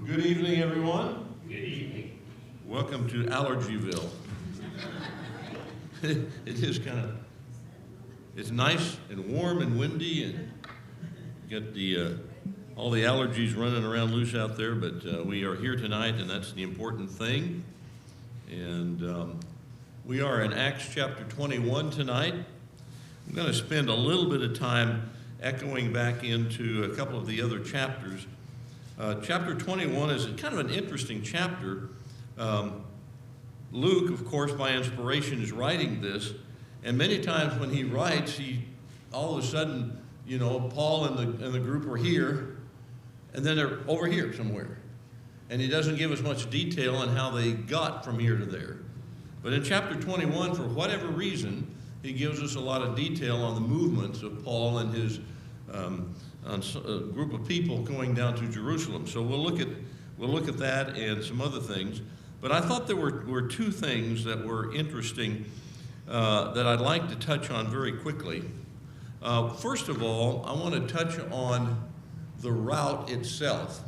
Good evening, everyone. Good evening. Welcome to Allergyville. It is it's nice and warm and windy, and get all the allergies running around loose out there, but we are here tonight, and that's the important thing. And we are in Acts chapter 21 tonight. I'm going to spend a little bit of time echoing back into a couple of the other chapters. Chapter 21 is kind of an interesting chapter. Luke, of course, by inspiration, is writing this, and many times when he writes, he all of a sudden, Paul and the group are here, and then they're over here somewhere, and he doesn't give us much detail on how they got from here to there. But in chapter 21, for whatever reason, he gives us a lot of detail on the movements of Paul and his a group of people going down to Jerusalem. So we'll look at that and some other things. But I thought there were two things that were interesting that I'd like to touch on very quickly. First of all, I want to touch on the route itself,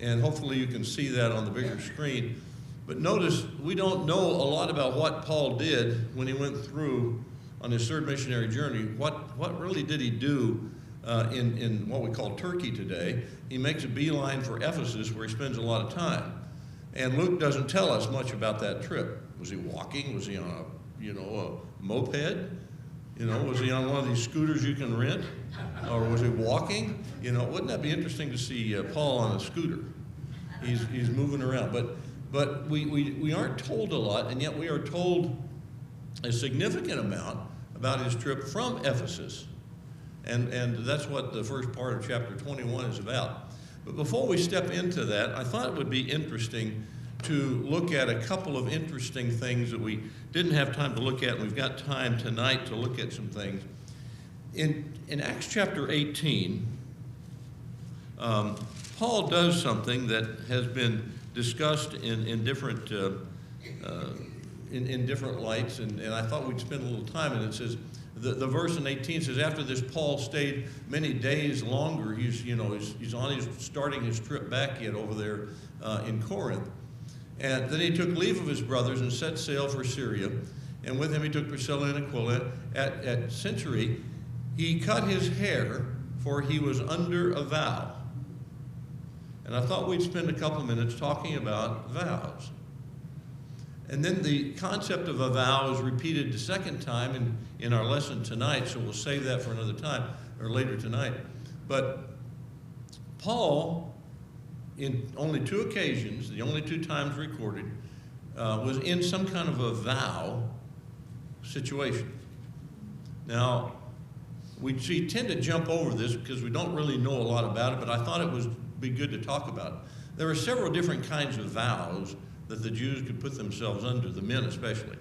and hopefully you can see that on the bigger screen. But notice, we don't know a lot about what Paul did when he went through on his third missionary journey. What really did he do in what we call Turkey today? He makes a beeline for Ephesus, where he spends a lot of time. And Luke doesn't tell us much about that trip. Was he walking? Was he on a moped? Was he on one of these scooters you can rent? Or was he walking? Wouldn't that be interesting to see Paul on a scooter? He's moving around. But we aren't told a lot, and yet we are told a significant amount about his trip from Ephesus. And that's what the first part of chapter 21 is about. But before we step into that, I thought it would be interesting to look at a couple of interesting things that we didn't have time to look at, and we've got time tonight to look at some things. In Acts chapter 18, Paul does something that has been discussed in different in different lights, and I thought we'd spend a little time. And it says, the verse in 18 says, after this, Paul stayed many days longer. He's starting his trip back yet over there in Corinth. And then he took leave of his brothers and set sail for Syria. And with him he took Priscilla and Aquila. At Cenchreae, he cut his hair, for he was under a vow. And I thought we'd spend a couple of minutes talking about vows. And then the concept of a vow is repeated the second time in our lesson tonight, so we'll save that for another time, or later tonight. But Paul, in only two occasions, the only two times recorded, was in some kind of a vow situation. Now, we tend to jump over this because we don't really know a lot about it, but I thought it would be good to talk about it. There are several different kinds of vows that the Jews could put themselves under, the men especially.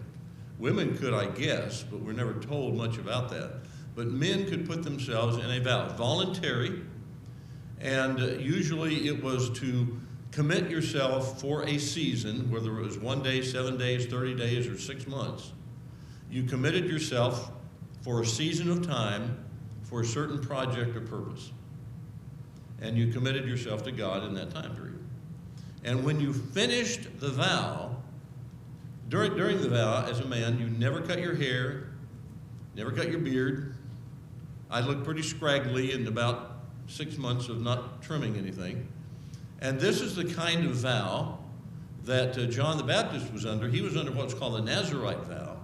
Women could, I guess, but we're never told much about that. But men could put themselves in a vow, voluntary, and usually it was to commit yourself for a season, whether it was 1 day, 7 days, 30 days, or 6 months. You committed yourself for a season of time for a certain project or purpose. And you committed yourself to God in that time period. And when you finished the vow, during the vow, as a man, you never cut your hair, never cut your beard. I looked pretty scraggly in about 6 months of not trimming anything. And this is the kind of vow that John the Baptist was under. He was under what's called the Nazirite vow.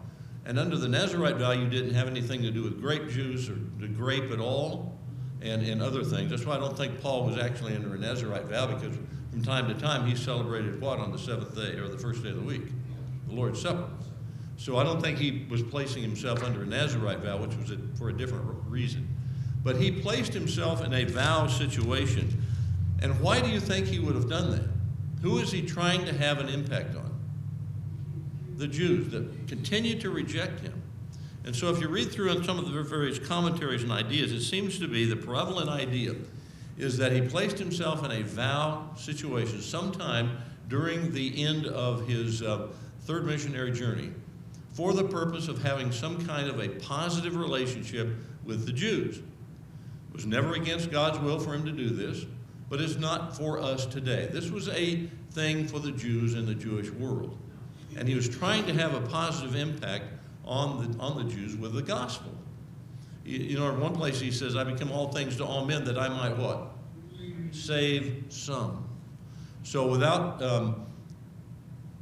And under the Nazirite vow, you didn't have anything to do with grape juice or the grape at all, and other things. That's why I don't think Paul was actually under a Nazirite vow, because from time to time he celebrated what on the seventh day, or the first day of the week? The Lord's Supper. So I don't think he was placing himself under a Nazirite vow, which was for a different reason. But he placed himself in a vow situation. And why do you think he would have done that? Who is he trying to have an impact on? The Jews that continue to reject him. And so if you read through some of the various commentaries and ideas, it seems to be the prevalent idea is that he placed himself in a vow situation sometime during the end of his third missionary journey for the purpose of having some kind of a positive relationship with the Jews. It was never against God's will for him to do this. but it's not for us today. This was a thing for the Jews in the Jewish world. And he was trying to have a positive impact on the Jews with the gospel. You know, in one place he says, I become all things to all men that I might what? Save some. So without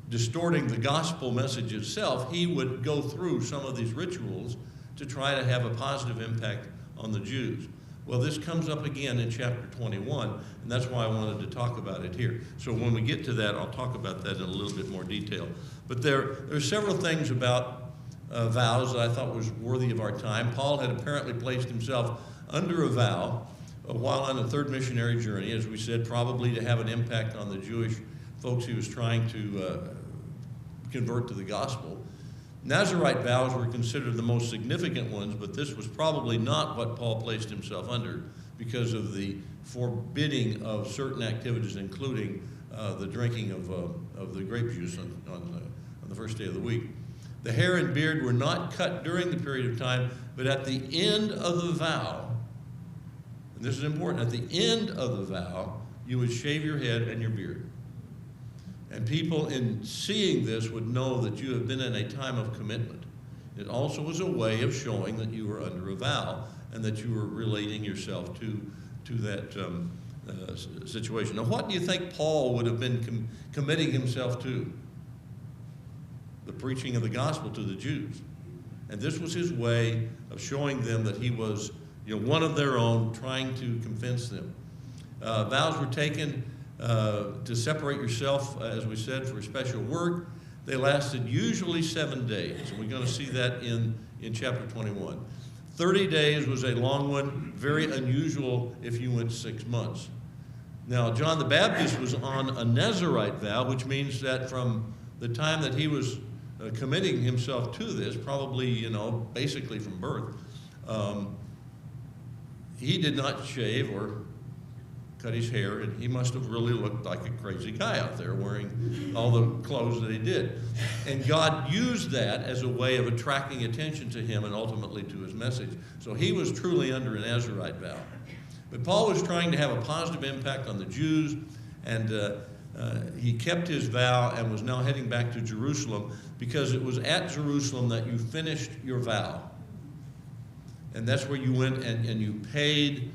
distorting the gospel message itself, he would go through some of these rituals to try to have a positive impact on the Jews. Well, this comes up again in chapter 21, and that's why I wanted to talk about it here. So when we get to that, I'll talk about that in a little bit more detail. But there are several things about vows that I thought was worthy of our time. Paul had apparently placed himself under a vow while on a third missionary journey, as we said, probably to have an impact on the Jewish folks he was trying to convert to the gospel. Nazirite vows were considered the most significant ones, but this was probably not what Paul placed himself under because of the forbidding of certain activities, including the drinking of the grape juice on the first day of the week. The hair and beard were not cut during the period of time, but at the end of the vow, and this is important, at the end of the vow, you would shave your head and your beard. And people in seeing this would know that you have been in a time of commitment. It also was a way of showing that you were under a vow and that you were relating yourself to that situation. Now, what do you think Paul would have been committing himself to? The preaching of the gospel to the Jews. And this was his way of showing them that he was, one of their own, trying to convince them. Vows were taken to separate yourself, as we said, for special work. They lasted usually 7 days, and we're going to see that in chapter 21. 30 days was a long one, very unusual if you went 6 months. Now, John the Baptist was on a Nazirite vow, which means that from the time that he was committing himself to this, probably, basically from birth, he did not shave or cut his hair, and he must have really looked like a crazy guy out there wearing all the clothes that he did. And God used that as a way of attracting attention to him and ultimately to his message. So he was truly under a Nazirite vow. But Paul was trying to have a positive impact on the Jews, and he kept his vow and was now heading back to Jerusalem because it was at Jerusalem that you finished your vow. And that's where you went and you paid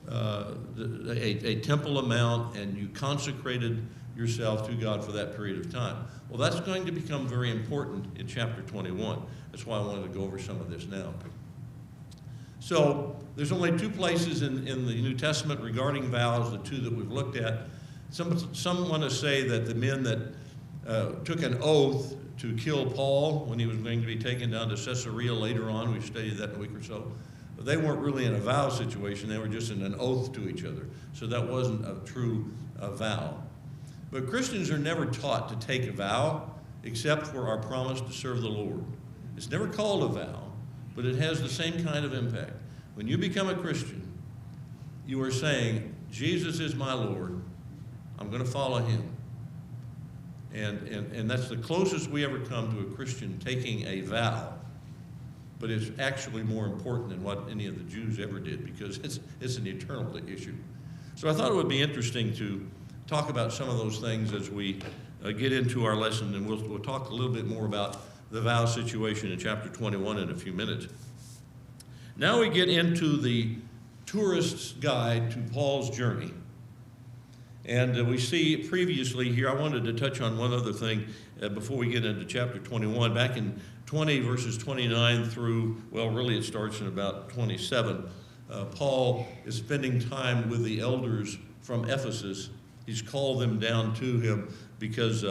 a temple amount, and you consecrated yourself to God for that period of time. Well, that's going to become very important in chapter 21. That's why I wanted to go over some of this now. So there's only 2 places in the New Testament regarding vows, the 2 that we've looked at. Some want to say that the men that took an oath to kill Paul when he was going to be taken down to Caesarea later on, we've studied that in a week or so, but they weren't really in a vow situation, they were just in an oath to each other. So that wasn't a true vow. But Christians are never taught to take a vow except for our promise to serve the Lord. It's never called a vow, but it has the same kind of impact. When you become a Christian, you are saying, Jesus is my Lord, I'm going to follow him. And that's the closest we ever come to a Christian taking a vow. But it's actually more important than what any of the Jews ever did, because it's an eternal issue. So I thought it would be interesting to talk about some of those things as we get into our lesson, and we'll talk a little bit more about the vow situation in chapter 21 in a few minutes. Now we get into the tourist's guide to Paul's journey. And we see previously here, I wanted to touch on one other thing before we get into chapter 21. Back in 20, verses 29 through, well, really it starts in about 27, Paul is spending time with the elders from Ephesus. He's called them down to him because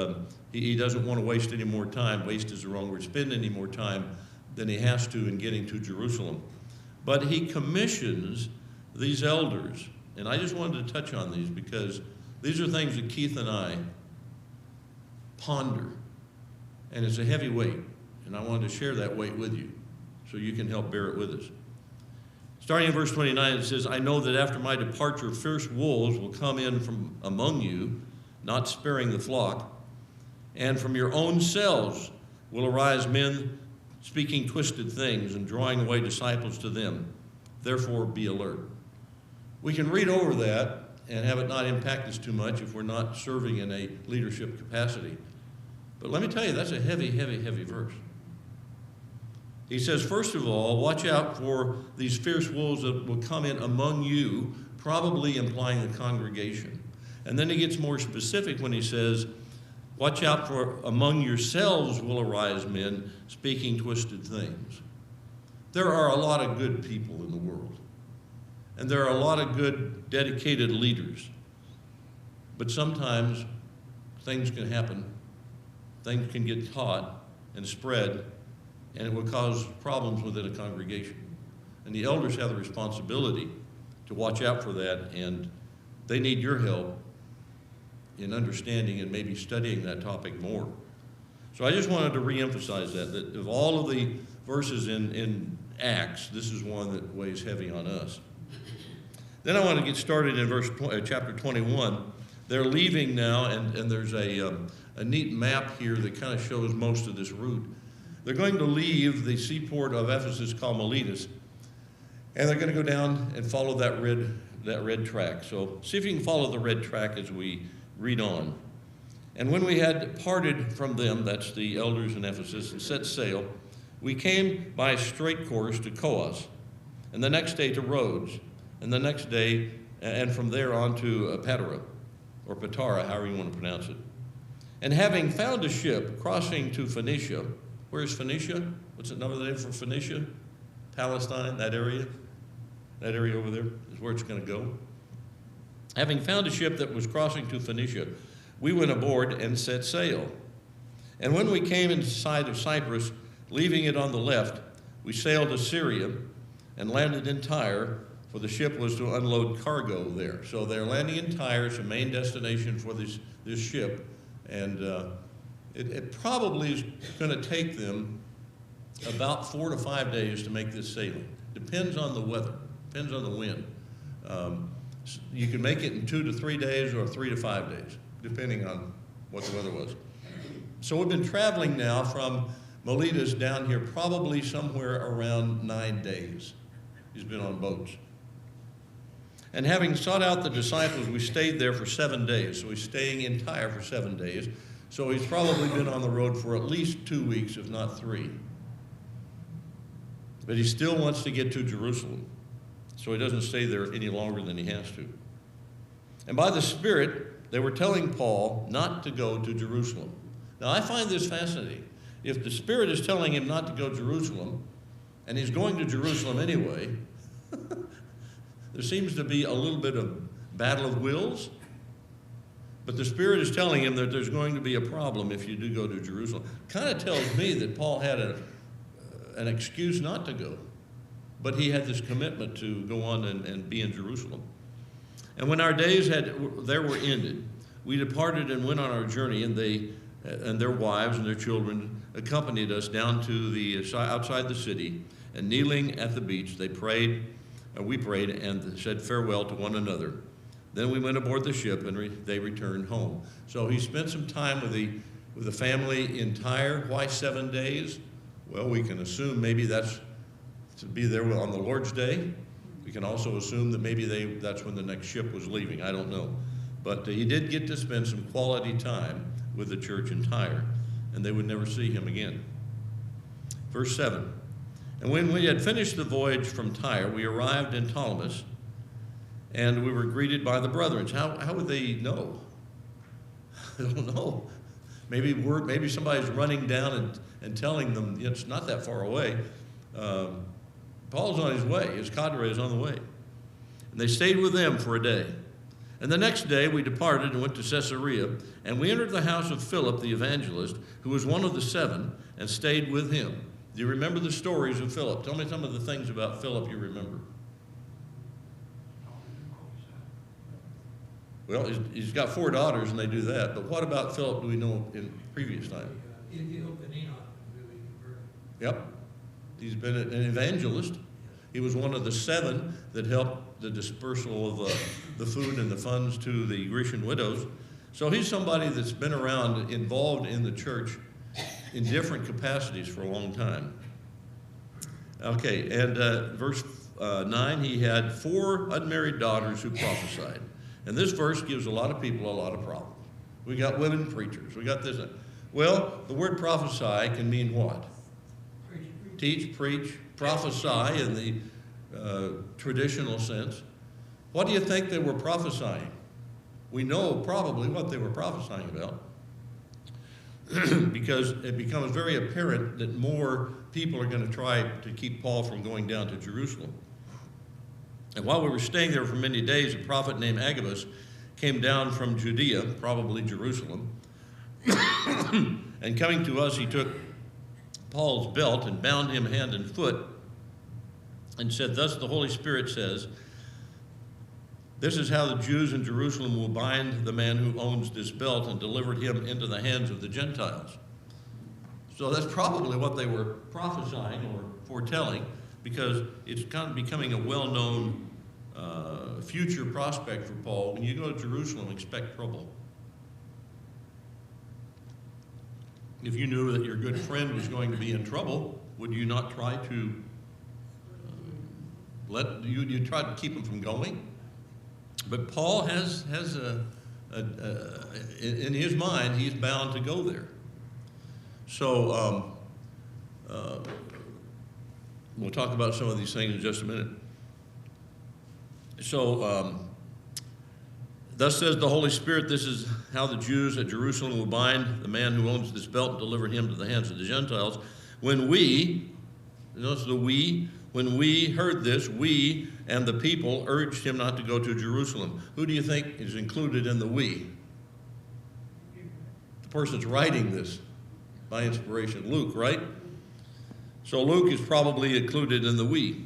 he doesn't want to waste any more time. Waste is the wrong word. Spend any more time than he has to in getting to Jerusalem. But he commissions these elders. And I just wanted to touch on these because these are things that Keith and I ponder. And it's a heavy weight. And I wanted to share that weight with you so you can help bear it with us. Starting in verse 29, it says, I know that after my departure, fierce wolves will come in from among you, not sparing the flock. And from your own selves will arise men speaking twisted things and drawing away disciples to them. Therefore, be alert. We can read over that and have it not impact us too much if we're not serving in a leadership capacity. But let me tell you, that's a heavy, heavy, heavy verse. He says, first of all, watch out for these fierce wolves that will come in among you, probably implying the congregation. And then he gets more specific when he says, watch out for among yourselves will arise men speaking twisted things. There are a lot of good people in the world, and there are a lot of good, dedicated leaders. But sometimes things can happen, things can get taught and spread, and it will cause problems within a congregation. And the elders have the responsibility to watch out for that, and they need your help in understanding and maybe studying that topic more. So I just wanted to reemphasize that of all of the verses in Acts, this is one that weighs heavy on us. Then I want to get started in chapter 21. They're leaving now, and there's a neat map here that kind of shows most of this route. They're going to leave the seaport of Ephesus called Miletus, and they're going to go down and follow that red track. So see if you can follow the red track as we read on. And when we had parted from them, that's the elders in Ephesus, and set sail, we came by a straight course to Coos, and the next day to Rhodes, and the next day, and from there on to Patara, or Patara, however you want to pronounce it. And having found a ship crossing to Phoenicia, where's Phoenicia? What's another name for Phoenicia? Palestine, that area? That area over there is where it's going to go. Having found a ship that was crossing to Phoenicia, we went aboard and set sail. And when we came into sight of Cyprus, leaving it on the left, we sailed to Syria and landed in Tyre, for the ship was to unload cargo there. So they're landing in Tyre, it's a main destination for this ship, and it probably is going to take them about 4 to 5 days to make this sailing. Depends on the weather, depends on the wind. You can make it in 2 to 3 days or 3 to 5 days, depending on what the weather was. So we've been traveling now from Miletus down here probably somewhere around 9 days. He's been on boats. And having sought out the disciples, we stayed there for 7 days. So he's staying in Tyre for 7 days. So he's probably been on the road for at least 2 weeks, if not 3. But he still wants to get to Jerusalem. So he doesn't stay there any longer than he has to. And by the Spirit, they were telling Paul not to go to Jerusalem. Now, I find this fascinating. If the Spirit is telling him not to go to Jerusalem, and he's going to Jerusalem anyway, there seems to be a little bit of battle of wills. But the Spirit is telling him that there's going to be a problem if you do go to Jerusalem. Kind of tells me that Paul had an excuse not to go. But he had this commitment to go on and be in Jerusalem. And when our days there were ended, we departed and went on our journey, and they and their wives and their children accompanied us down to the outside the city, and kneeling at the beach, we prayed and said farewell to one another. Then we went aboard the ship, and they returned home. So he spent some time with the family in Tyre. Why 7 days? Well, we can assume maybe that's to be there on the Lord's Day. We can also assume that maybe that's when the next ship was leaving. I don't know. But he did get to spend some quality time with the church in Tyre, and they would never see him again. Verse 7, and when we had finished the voyage from Tyre, we arrived in Ptolemais, and we were greeted by the brethren. How would they know? I don't know. Maybe somebody's running down and telling them it's not that far away. Paul's on his way. His cadre is on the way. And they stayed with them for a day. And the next day we departed and went to Caesarea, and we entered the house of Philip the evangelist, who was one of the 7, and stayed with him. Do you remember the stories of Philip? Tell me some of the things about Philip you remember. Well, he's got 4 daughters, and they do that. But what about Philip do we know in previous time? Yep. He's been an evangelist. He was one of the 7 that helped the dispersal of the food and the funds to the Grecian widows. So he's somebody that's been around, involved in the church in different capacities for a long time. Okay, and verse 9, he had 4 unmarried daughters who prophesied. And this verse gives a lot of people a lot of problems. We got women preachers. We got this. Well, the word prophesy can mean what? Teach, preach, prophesy in the traditional sense. What do you think they were prophesying? We know probably what they were prophesying about because it becomes very apparent that more people are going to try to keep Paul from going down to Jerusalem. And while we were staying there for many days, a prophet named Agabus came down from Judea, probably Jerusalem, and coming to us, he took Paul's belt and bound him hand and foot and said, "Thus the Holy Spirit says, this is how the Jews in Jerusalem will bind the man who owns this belt and delivered him into the hands of the Gentiles." So that's probably what they were prophesying or foretelling, because it's kind of becoming a well-known future prospect for Paul. When you go to Jerusalem, expect trouble. If you knew that your good friend was going to be in trouble, would you not try to you try to keep him from going? But Paul has in his mind, he's bound to go there. So we'll talk about some of these things in just a minute. So thus says the Holy Spirit, this is how the Jews at Jerusalem will bind the man who owns this belt and deliver him to the hands of the Gentiles. When we, notice the we, when we heard this, we and the people urged him not to go to Jerusalem. Who do you think is included in the we? The person's writing this by inspiration, Luke, right? So Luke is probably included in the we.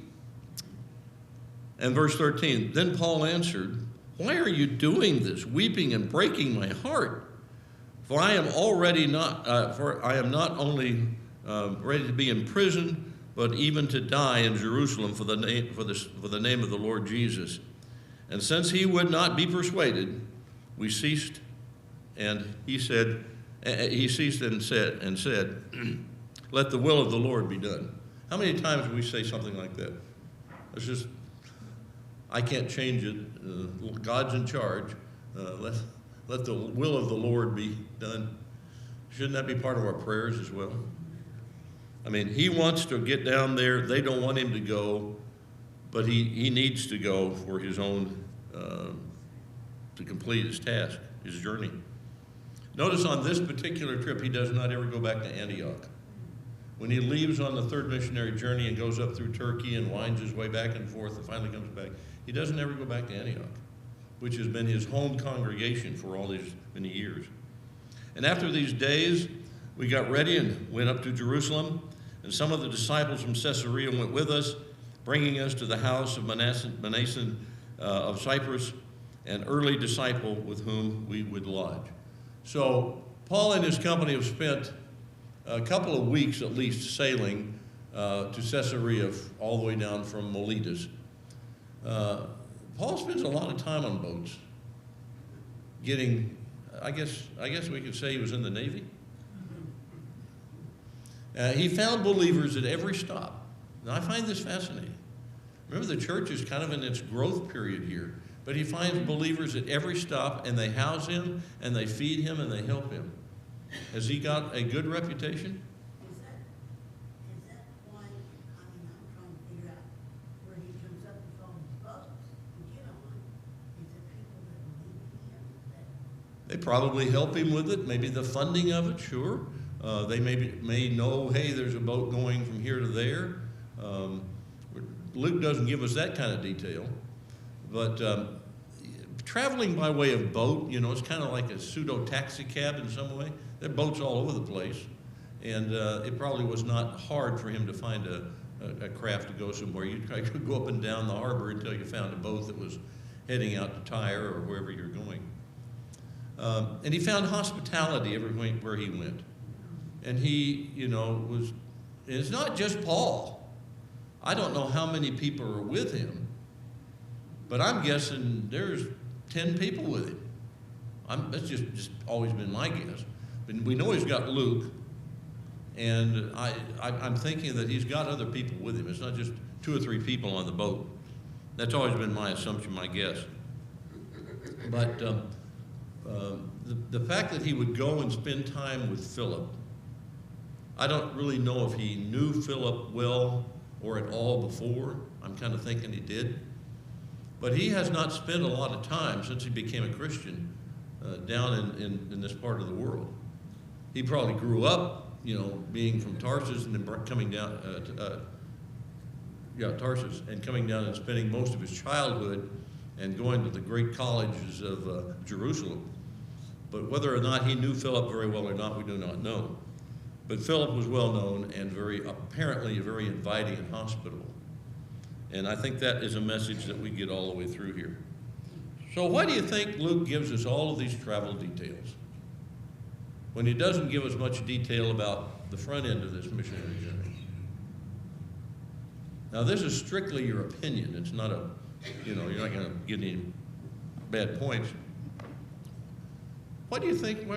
And verse 13, then Paul answered, "Why are you doing this, weeping and breaking my heart? For I am not only ready to be in prison, but even to die in Jerusalem for the name of the Lord Jesus." And since he would not be persuaded, we ceased, and he ceased and said, "Let the will of the Lord be done." How many times do we say something like that? It's just, I can't change it. God's in charge. Let the will of the Lord be done. Shouldn't that be part of our prayers as well? I mean, he wants to get down there. They don't want him to go, but he needs to go for his own, to complete his task, his journey. Notice on this particular trip, he does not ever go back to Antioch. When he leaves on the third missionary journey and goes up through Turkey and winds his way back and forth and finally comes back, he doesn't ever go back to Antioch, which has been his home congregation for all these many years. And after these days, we got ready and went up to Jerusalem, and some of the disciples from Caesarea went with us, bringing us to the house of Manason of Cyprus, an early disciple with whom we would lodge. So Paul and his company have spent a couple of weeks at least sailing to Caesarea all the way down from Miletus. Paul spends a lot of time on boats, getting, I guess we could say he was in the Navy. He found believers at every stop. Now, I find this fascinating. Remember, the church is kind of in its growth period here, but he finds believers at every stop, and they house him, and they feed him, and they help him. Has he got a good reputation? Is that why, I'm trying to figure out where he comes up with all these boats to get on? Is it people that believe in him? They probably help him with it, maybe the funding of it, sure. They may know, hey, there's a boat going from here to there. Luke doesn't give us that kind of detail. But traveling by way of boat, it's kind of like a pseudo-taxi cab in some way. There are boats all over the place. And it probably was not hard for him to find a craft to go somewhere. You could go up and down the harbor until you found a boat that was heading out to Tyre or wherever you're going. And he found hospitality everywhere he went. And he, and it's not just Paul. I don't know how many people are with him, but I'm guessing there's 10 people with him. That's just always been my guess. But we know he's got Luke, and I'm thinking that he's got other people with him. It's not just 2 or 3 people on the boat. That's always been my assumption, my guess. But the fact that he would go and spend time with Philip, I don't really know if he knew Philip well or at all before. I'm kind of thinking he did. But he has not spent a lot of time since he became a Christian down in this part of the world. He probably grew up, being from Tarsus and then coming down Tarsus, and coming down and spending most of his childhood and going to the great colleges of Jerusalem. But whether or not he knew Philip very well or not, we do not know. But Philip was well known and apparently very inviting and hospitable. And I think that is a message that we get all the way through here. So why do you think Luke gives us all of these travel details when he doesn't give us much detail about the front end of this missionary journey? Now, this is strictly your opinion. It's not you're not going to get any bad points. Why do you think, why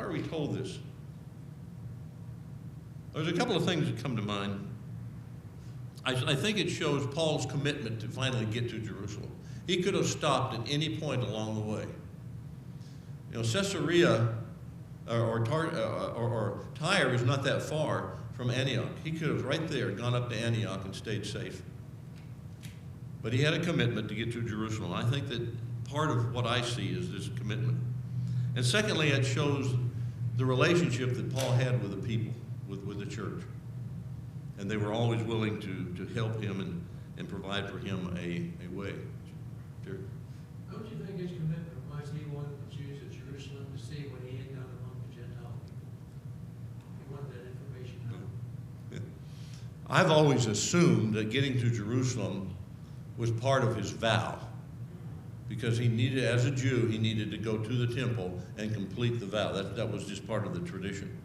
are we told this? There's a couple of things that come to mind. I think it shows Paul's commitment to finally get to Jerusalem. He could have stopped at any point along the way. Caesarea or Tyre is not that far from Antioch. He could have right there gone up to Antioch and stayed safe. But he had a commitment to get to Jerusalem. I think that part of what I see is this commitment. And secondly, it shows the relationship that Paul had with the people, with the church. And they were always willing to help him and provide for him a way. Sure. Don't you think his commitment reminds me of the Jews at Jerusalem to see what he had done among the Gentile people? He wanted that information known. Yeah. I've always assumed that getting to Jerusalem was part of his vow, because he needed, as a Jew, he needed to go to the temple and complete the vow. That was just part of the tradition.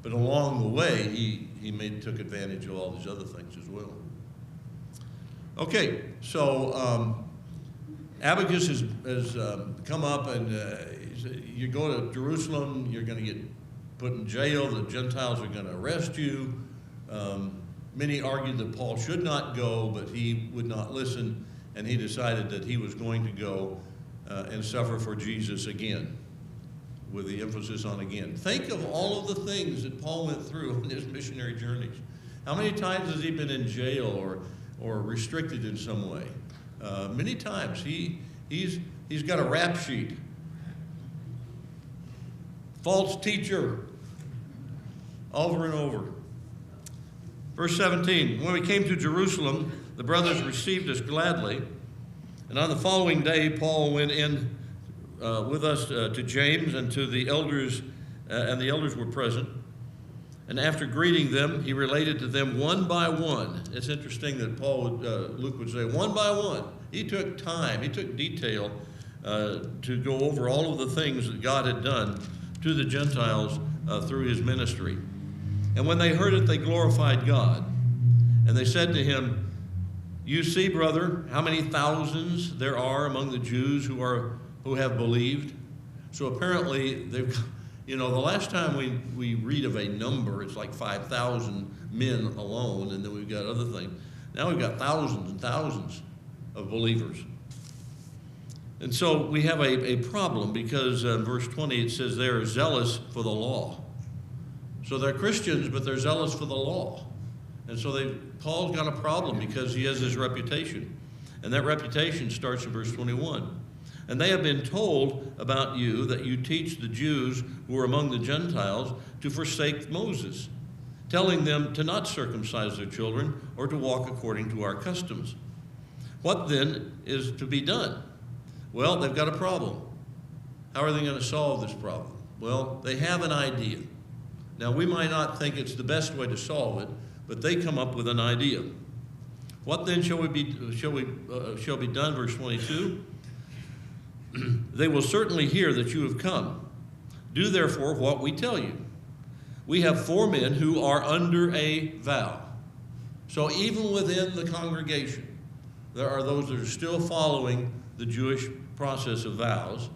But along the way, he took advantage of all these other things as well. Okay, so Abacus has come up, and you go to Jerusalem, you're going to get put in jail, the Gentiles are going to arrest you. Many argued that Paul should not go, but he would not listen, and he decided that he was going to go and suffer for Jesus again, with the emphasis on again. Think of all of the things that Paul went through on his missionary journeys. How many times has he been in jail or restricted in some way? Many times. He's got a rap sheet. False teacher. Over and over. Verse 17, when we came to Jerusalem, the brothers received us gladly. And on the following day, Paul went in with us to James and to the elders, and the elders were present. And after greeting them, he related to them one by one. It's interesting that Luke would say one by one. He took time, he took detail to go over all of the things that God had done to the Gentiles through his ministry. And when they heard it, they glorified God. And they said to him, "You see, brother, how many thousands there are among the Jews who have believed." So apparently, the last time we read of a number, it's like 5,000 men alone, and then we've got other things. Now we've got thousands and thousands of believers. And so we have a problem, because in verse 20 it says they are zealous for the law. So they're Christians, but they're zealous for the law. And so Paul's got a problem because he has this reputation. And that reputation starts in verse 21. And they have been told about you that you teach the Jews who are among the Gentiles to forsake Moses, telling them to not circumcise their children or to walk according to our customs. What then is to be done? Well, they've got a problem. How are they going to solve this problem? Well, they have an idea. Now, we might not think it's the best way to solve it, but they come up with an idea. What then shall be done? Verse 22. They will certainly hear that you have come. Do therefore what we tell you. We have 4 men who are under a vow. So even within the congregation, there are those that are still following the Jewish process of vows.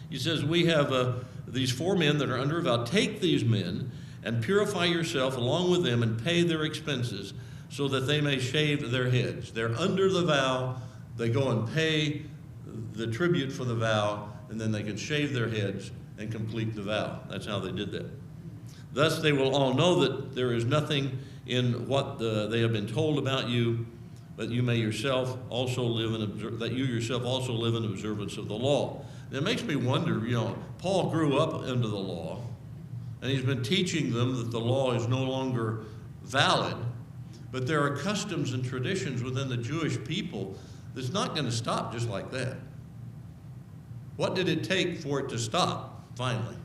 He says, we have these 4 men that are under a vow. Take these men and purify yourself along with them and pay their expenses so that they may shave their heads. They're under the vow. They go and pay the tribute for the vow, and then they can shave their heads and complete the vow. That's how they did that. Thus they will all know that there is nothing in what they have been told about you, but you may yourself also live in that you yourself also live in observance of the law. And it makes me wonder, Paul grew up under the law, and he's been teaching them that the law is no longer valid, but there are customs and traditions within the Jewish people that's not going to stop just like that. What did it take for it to stop, finally?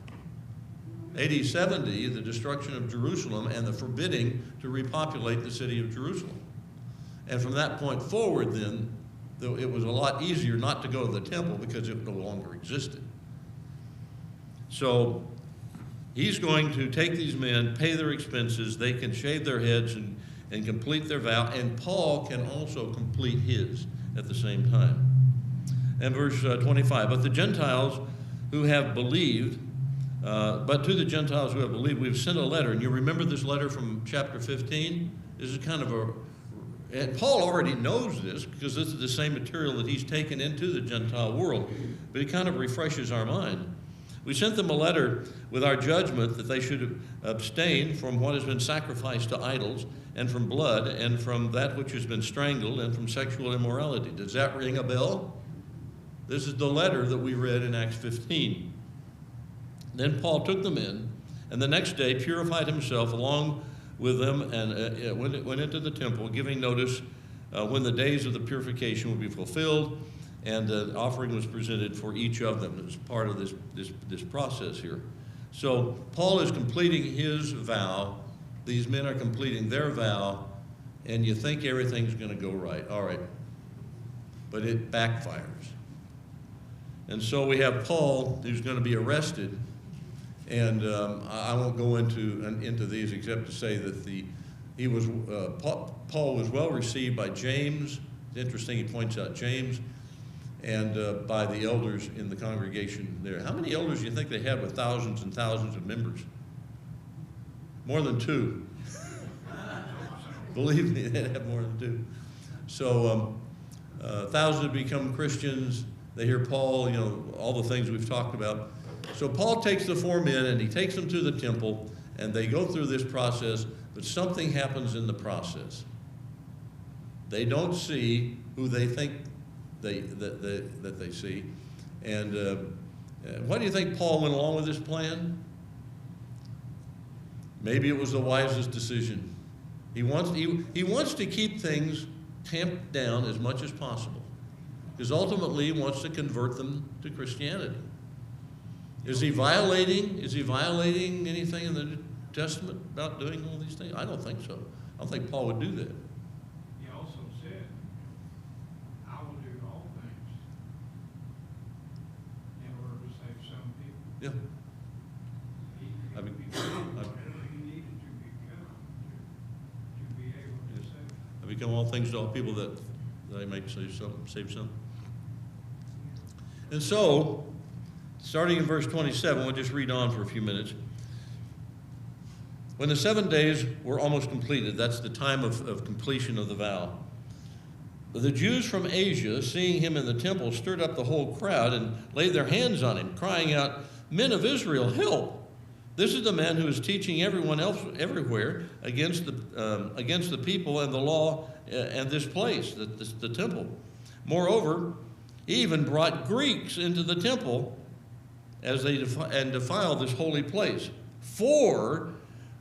AD 70, the destruction of Jerusalem and the forbidding to repopulate the city of Jerusalem. And from that point forward, then, though it was a lot easier not to go to the temple because it no longer existed. So he's going to take these men, pay their expenses, they can shave their heads and complete their vow, and Paul can also complete his at the same time. And verse 25, but to the Gentiles who have believed, we've sent a letter. And you remember this letter from chapter 15? This is kind of and Paul already knows this because this is the same material that he's taken into the Gentile world, but it kind of refreshes our mind. We sent them a letter with our judgment that they should abstain from what has been sacrificed to idols, and from blood, and from that which has been strangled, and from sexual immorality. Does that ring a bell? This is the letter that we read in Acts 15. Then Paul took them in, and the next day purified himself along with them, and went into the temple, giving notice when the days of the purification would be fulfilled, and an offering was presented for each of them. It was part of this process here. So Paul is completing his vow. These men are completing their vow, and you think everything's going to go right. All right. But it backfires. And so we have Paul, who's going to be arrested. And I won't go into these except to say that Paul was well received by James. It's interesting, he points out James, and by the elders in the congregation there. How many elders do you think they had with thousands and thousands of members? More than 2. Believe me, they'd have more than 2. So thousands become Christians. They hear Paul, all the things we've talked about. So Paul takes the 4 men and he takes them to the temple, and they go through this process, but something happens in the process. They don't see who they think that they see. And why do you think Paul went along with this plan? Maybe it was the wisest decision. He wants to keep things tamped down as much as possible, because ultimately he wants to convert them to Christianity. Is he violating anything in the New Testament about doing all these things? I don't think so. I don't think Paul would do that. He also said, I will do all things in order to save some people. Yeah. He became whatever he needed to become to be able to save. I become all things to all people that I might save some. And so, starting in verse 27, we'll just read on for a few minutes. When the 7 days were almost completed, that's the time of completion of the vow, the Jews from Asia, seeing him in the temple, stirred up the whole crowd and laid their hands on him, crying out, "Men of Israel, help! This is the man who is teaching everyone else everywhere against the people and the law and this place, the temple. Moreover, he even brought Greeks into the temple as they defile this holy place. For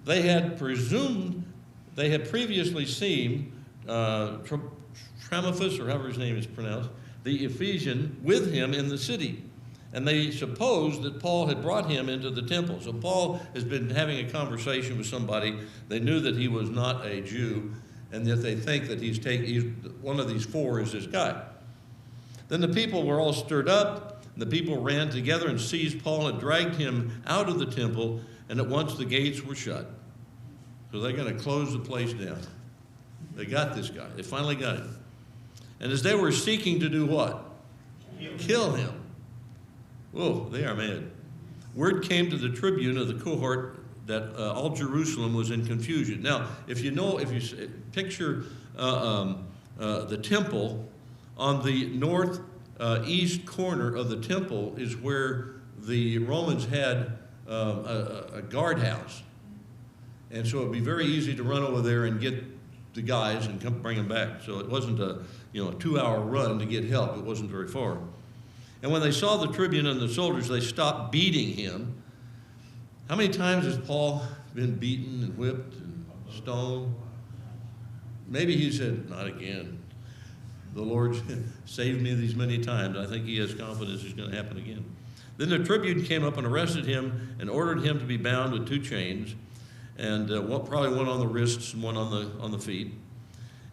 they had previously seen Trophimus, or however his name is pronounced, the Ephesian, with him in the city. And they supposed that Paul had brought him into the temple. So Paul has been having a conversation with somebody. They knew that he was not a Jew, and that they think that he's one of these 4 is this guy. Then the people were all stirred up. And the people ran together and seized Paul and dragged him out of the temple, and at once the gates were shut. So they're going to close the place down. They got this guy. They finally got him. And as they were seeking to do what? Kill him. Whoa, they are mad. Word came to the tribune of the cohort that all Jerusalem was in confusion. Now, if you picture the temple on the east corner of the temple is where the Romans had a guardhouse. And so it'd be very easy to run over there and get the guys and come bring them back. So it wasn't a 2-hour run to get help. It wasn't very far. And when they saw the tribune and the soldiers, they stopped beating him. How many times has Paul been beaten and whipped and stoned? Maybe he said, not again. The Lord saved me these many times. I think he has confidence it's going to happen again. Then the tribune came up and arrested him and ordered him to be bound with 2 chains, and probably one on the wrists and one on the feet.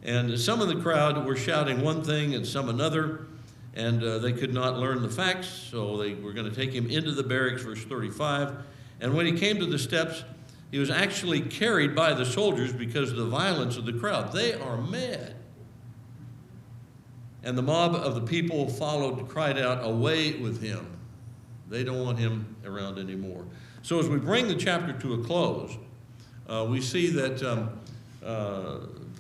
And some of the crowd were shouting one thing and some another, and they could not learn the facts, so they were going to take him into the barracks, verse 35. And when he came to the steps, he was actually carried by the soldiers because of the violence of the crowd. They are mad. And the mob of the people followed, cried out, "Away with him." They don't want him around anymore. So as we bring the chapter to a close, we see that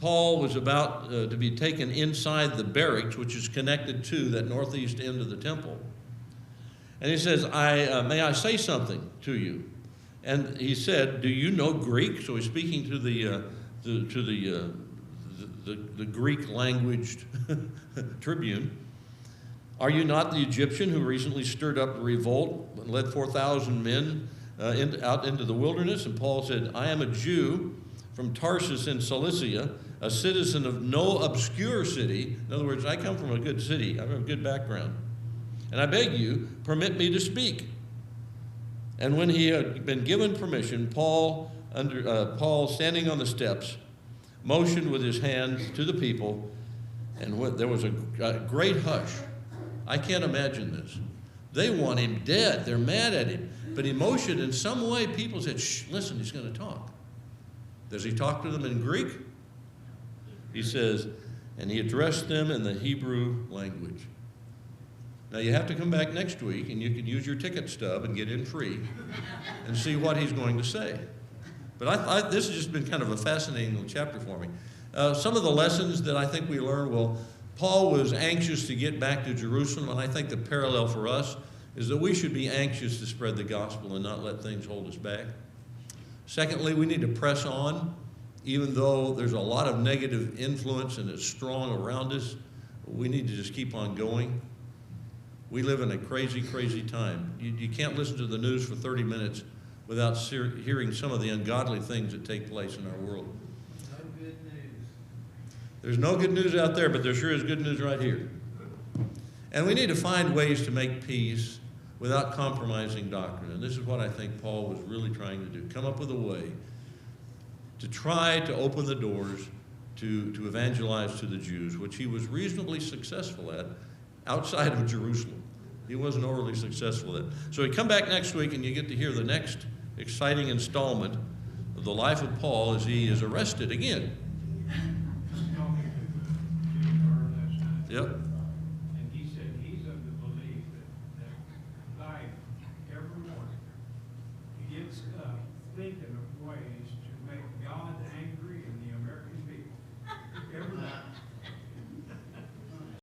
Paul was about to be taken inside the barracks, which is connected to that northeast end of the temple. And he says, may I say something to you? And he said, do you know Greek? So he's speaking to the Greek languaged tribune. Are you not the Egyptian who recently stirred up a revolt and led 4,000 men out into the wilderness? And Paul said, I am a Jew from Tarsus in Cilicia, a citizen of no obscure city. In other words, I come from a good city. I have a good background. And I beg you, permit me to speak. And when he had been given permission, Paul, standing on the steps, motioned with his hand to the people, and there was a great hush. I can't imagine this. They want him dead. They're mad at him. But he motioned in some way. People said, shh, listen, he's going to talk. Does he talk to them in Greek? He says, and he addressed them in the Hebrew language. Now, you have to come back next week, and you can use your ticket stub and get in free and see what he's going to say. But this has just been kind of a fascinating little chapter for me. Some of the lessons that I think we learned, well, Paul was anxious to get back to Jerusalem, and I think the parallel for us is that we should be anxious to spread the gospel and not let things hold us back. Secondly, we need to press on, even though there's a lot of negative influence and it's strong around us. We need to just keep on going. We live in a crazy, crazy time. You can't listen to the news for 30 minutes without hearing some of the ungodly things that take place in our world. No good news. There's no good news out there, but there sure is good news right here. And we need to find ways to make peace without compromising doctrine. And this is what I think Paul was really trying to do. Come up with a way to try to open the doors to evangelize to the Jews, which he was reasonably successful at outside of Jerusalem. He wasn't overly successful at it. So we come back next week and you get to hear the next exciting installment of the life of Paul as he is arrested again. Talking to Carl last night. Yep. And he said he's of the belief that life, everyone gets up thinking of ways to make God angry